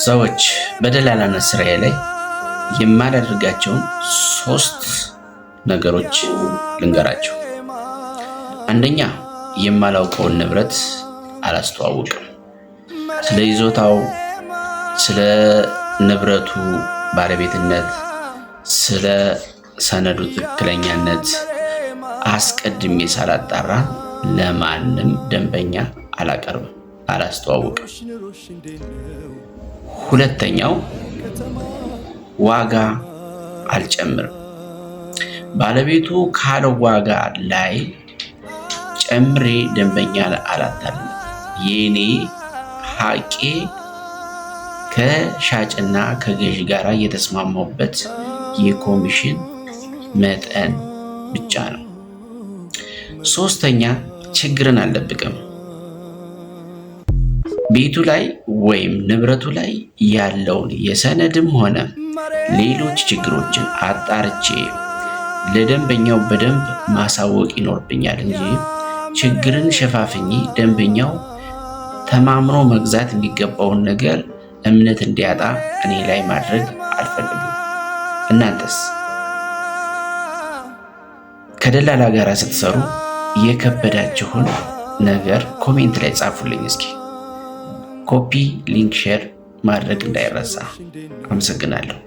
ሰዎች በደላላነት ስራዬ ላይ የማላደርጋቸውን 3 ነገሮች ልንገራቸው። አንደኛ፣ የማላውቀውን ንብረት አላስተዋውቅም። ስለ ይዞታው፣ ስለ ንብረቱ ባለቤትነት፣ ስለ ሰነዱ ትክክለኛነት አስቀድሜ ሳላጣራ ለማንም ደንበኛ አላቀርብም፣ አላስተዋውቅም። ሁለተኛው፣ ዋጋ አልጨምርም። ባለቤቱ ካለው ዋጋ ላይ ጨምሬ ደንበኛ አላታልልም። የኔ ሀቄ ከሻጭና ከገዢ ጋር የተስማማበት የኮሚሽን መጠን ብቻ ነው። ሶስተኛ፣ ችግርን አልደብቅም። ቤቱ ላይ ወይም ንብረቱ ላይ ያለውን የሰነድም ሆነ ሌሎች ችግሮችን አጣርቼ ለደንበኛው በደንብ ማሳወቅ ይኖርብኛል እንጂ ችግርን ሸፋፍኜ ደንበኛው ተማምኖ መግዛት የሚገባውን ነገር እምነት እንዲያጣ እኔ ላይ ማድረግ አልፈልግም። እናንተስ ከደላላ ጋር ስትሰሩ የከበዳችሁን ነገር ኮሜንት ላይ ጻፉልኝ እስኪ። ኮፒ ሊንክ ሼር ማድረግ እንዳይረሳ። አመሰግናለሁ።